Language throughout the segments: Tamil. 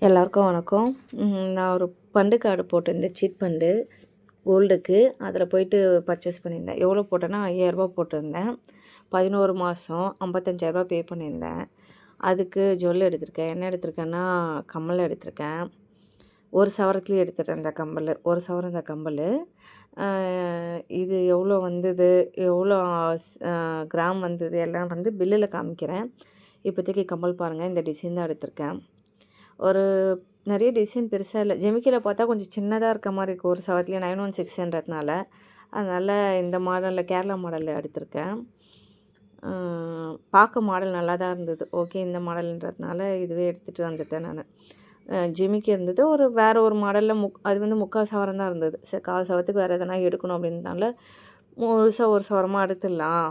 எல்லாருக்கும் வணக்கம். நான் ஒரு ஃபண்டு கார்டு போட்டிருந்தேன், சீட் ஃபண்டு கோல்டுக்கு. அதில் போயிட்டு பர்ச்சேஸ் பண்ணியிருந்தேன். எவ்வளோ போட்டேன்னா 5000 போட்டிருந்தேன். 11 மாதம் 55,000 பே பண்ணியிருந்தேன். அதுக்கு ஜுவல் எடுத்திருக்கேன். என்ன எடுத்திருக்கேன்னா கம்மல் எடுத்திருக்கேன். ஒரு சவரத்துலேயே எடுத்துட்டேன் இந்த கம்மல். ஒரு சவரம் இந்த கம்மல். இது எவ்வளோ வந்தது, எவ்வளோ கிராம் வந்தது எல்லாம் வந்து பில்லில் காமிக்கிறேன். இப்போதைக்கு கம்மல் பாருங்கள், இந்த டிசைன் தான் எடுத்திருக்கேன். ஒரு நிறைய டிசைன் பெருசாக இல்லை. ஜிமிக்கியில் பார்த்தா கொஞ்சம் சின்னதாக இருக்க மாதிரி இருக்குது ஒரு சவரத்துலேயே 916ன்றதுனால. அதனால் இந்த மாடலில் கேரளா மாடலில் எடுத்திருக்கேன். பார்க்க மாடல் நல்லா தான் இருந்தது. ஓகே, இந்த மாடல்ன்றதுனால இதுவே எடுத்துகிட்டு வந்துட்டேன் நான். ஜிமிக்கி இருந்தது வேறு ஒரு மாடலில் அது வந்து 3/4 சவரம் தான் இருந்தது. சரி, 1/4 சவரத்துக்கு வேறு எதனா எடுக்கணும் அப்படின்றதுனால முழுசாக ஒரு சவரமாக எடுத்துடலாம்,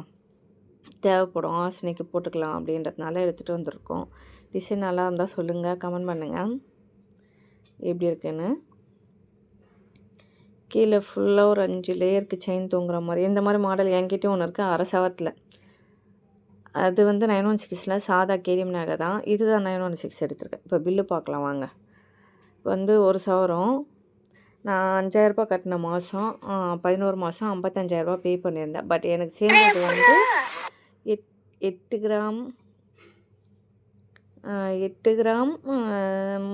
தேவைப்படும் ஆசனைக்கு போட்டுக்கலாம் அப்படின்றதுனால எடுத்துகிட்டு வந்திருக்கோம். டிசைன் நல்லா இருந்தால் சொல்லுங்கள், கமெண்ட் பண்ணுங்கள் எப்படி இருக்குன்னு. கீழே ஃபுல்லாக ஒரு 5 லேயருக்கு செயின் தூங்குற மாதிரி இந்த மாதிரி மாடல் என்கிட்டயும் ஒன்று இருக்குது, அரை சவரத்தில். அது வந்து 916 சாதா கேடிஎம் நகை தான். இதுதான் 916 எடுத்திருக்கேன். இப்போ பில்லு பார்க்கலாம் வாங்க. வந்து ஒரு சவரம் நான் 5000 கட்டின மாதம் 11 மாதம் 55,000 பே பண்ணியிருந்தேன். பட் எனக்கு சேர்ந்தது வந்து 8 கிராம் 8 கிராம்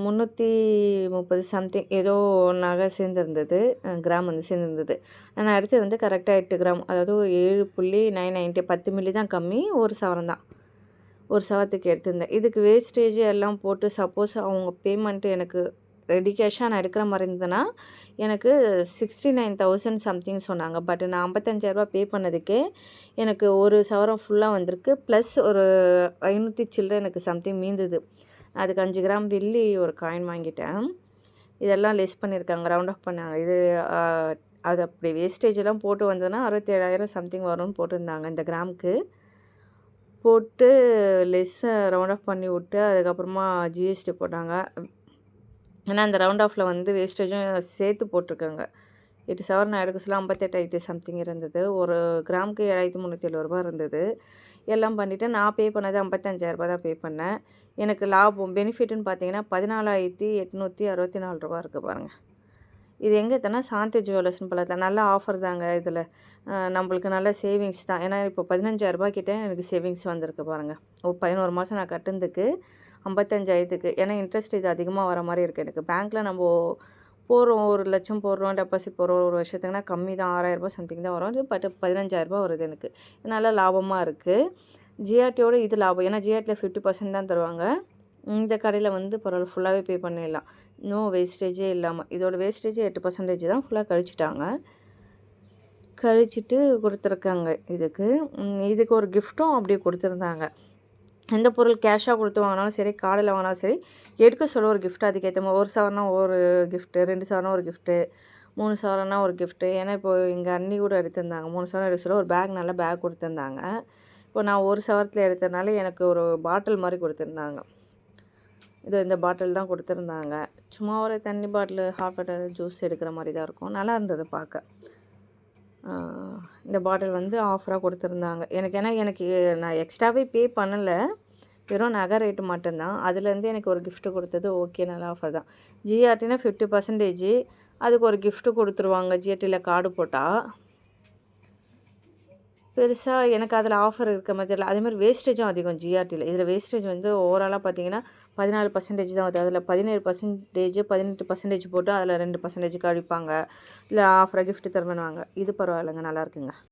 330 சம்திங் ஏதோ நகை சேர்ந்துருந்தது, கிராம் வந்து சேர்ந்துருந்தது. நான் எடுத்தது வந்து கரெக்டாக 8 கிராம், அதாவது 7.990 10 மில்லி தான் கம்மி, ஒரு சவரம் தான். ஒரு சவரத்துக்கு எடுத்திருந்தேன். இதுக்கு வேஸ்டேஜ் எல்லாம் போட்டு சப்போஸ் அவங்க பேமெண்ட்டு எனக்கு ரெடி கேஷாக நான் எடுக்கிற மாதிரி இருந்ததுன்னா எனக்கு 69,000 சம்திங் சொன்னாங்க. பட் நான் 55,000 பே பண்ணதுக்கே எனக்கு ஒரு சவரம் ஃபுல்லாக வந்திருக்கு. ப்ளஸ் ஒரு 500 சில்லறை எனக்கு சம்திங் மீந்தது. அதுக்கு 5 கிராம் வெள்ளி ஒரு காயின் வாங்கிட்டேன். இதெல்லாம் லெஸ் பண்ணியிருக்காங்க, ரவுண்ட் ஆஃப் பண்ணாங்க. இது அது அப்படி வேஸ்டேஜெல்லாம் போட்டு வந்ததுன்னா 67,000 சம்திங் வரும்னு போட்டிருந்தாங்க. இந்த கிராமுக்கு போட்டு லெஸ்ஸை ரவுண்ட் ஆஃப் பண்ணி விட்டு அதுக்கப்புறமா ஜிஎஸ்டி போட்டாங்க. ஏன்னா அந்த ரவுண்ட் ஆஃபில் வந்து வேஸ்டேஜும் சேர்த்து போட்டிருக்காங்க. 8 சவரம் நான் எடுக்க சொல்ல 58,000 சம்திங் இருந்தது. ஒரு கிராமுக்கு 7,370 இருந்தது. எல்லாம் பண்ணிவிட்டு நான் பே பண்ணது 55,000 தான் பே பண்ணேன். எனக்கு லாபம் பெனிஃபிட்னு பார்த்தீங்கன்னா 14,864 இருக்குது பாருங்கள். இது எங்கே எடுத்தேன்னா சாந்தி ஜுவல்லர்ஸ்னு பழத்தில் நல்ல ஆஃபர் தாங்க. இதில் நம்மளுக்கு நல்ல சேவிங்ஸ் தான். ஏன்னா இப்போ 15,000 கிட்டே எனக்கு சேவிங்ஸ் வந்திருக்கு பாருங்கள். 11 மாதம் நான் கட்டுனதுக்கு 55,000க்கு. ஏன்னா இன்ட்ரெஸ்ட் இது அதிகமாக வர மாதிரி இருக்குது எனக்கு. பேங்க்கில் நம்ம போடுறோம், 1,00,000 போடுறோம், டெபாசிட் போடுறோம் ஒரு வருஷத்துக்குனா கம்மி தான், 6,000 சம்திங் தான் வரும். பட் 15,000 வருது எனக்கு. நல்ல லாபமாக இருக்குது. ஜிஆர்டியோட இது லாபம். ஏன்னா ஜிஆர்டியில் 50% தான் தருவாங்க. இந்த கடையில் வந்து பரவாயில்ல, ஃபுல்லாகவே பே பண்ணிடலாம், நோ வேஸ்டேஜே இல்லாமல். இதோட வேஸ்டேஜ் 8% தான், ஃபுல்லாக கழிச்சிட்டாங்க. கழிச்சிட்டு கொடுத்துருக்காங்க. இதுக்கு ஒரு கிஃப்ட்டும் அப்படியே கொடுத்துருந்தாங்க. எந்த பொருள் கேஷாக கொடுத்து வாங்கினாலும் சரி, கார்டில் வாங்கினாலும் சரி, எடுக்க சொல்ல ஒரு கிஃப்ட். அதுக்கேற்ற மாதிரி 1 சவரம்னா ஒரு கிஃப்ட்டு, 2 சவரம்னா ஒரு கிஃப்ட்டு, 3 சவரம்னா ஒரு கிஃப்ட்டு. ஏன்னா இப்போது எங்கள் அண்ணி கூட எடுத்திருந்தாங்க. 3 சவரம் எடுக்க சொல்ல ஒரு பேக், நல்ல பேக் கொடுத்துருந்தாங்க. இப்போ நான் ஒரு சவரத்தில் எடுத்ததுனால எனக்கு ஒரு பாட்டில் மாதிரி கொடுத்துருந்தாங்க. இந்த பாட்டில் தான் கொடுத்துருந்தாங்க. சும்மா ஒரு தண்ணி பாட்டில், ஹாட் வாட்டர், ஜூஸ் எடுக்கிற மாதிரி தான் இருக்கும். நல்லா இருந்தது பார்க்க. இந்த பாட்டில் வந்து ஆஃபராக கொடுத்துருந்தாங்க எனக்கு. ஏன்னா எனக்கு நான் எக்ஸ்ட்ராவே பே பண்ணலை, வெறும் நகை ரேட்டு மட்டும்தான். அதுலேருந்து எனக்கு ஒரு கிஃப்ட்டு கொடுத்தது ஓகே, நல்ல ஆஃபர் தான். ஜிஆர்டினா 50%, அதுக்கு ஒரு கிஃப்ட்டு கொடுத்துருவாங்க ஜிஆர்டியில் கார்டு போட்டால். பெருசாக எனக்கு அதில் ஆஃபர் இருக்க மாதிரி தெரியல. அதேமாதிரி வேஸ்டேஜும் அதிகம் ஜிஆர்டியில். இதில் வேஸ்டேஜ் வந்து ஓவராலாக பார்த்தீங்கன்னா 14% தான் வருது. அதில் 17%, 18% போட்டு அதில் 2% கழிப்பாங்க. இல்லை ஆஃபராக கிஃப்ட்டு தருவாங்க. இது பரவாயில்லைங்க, நல்லா இருக்குங்க.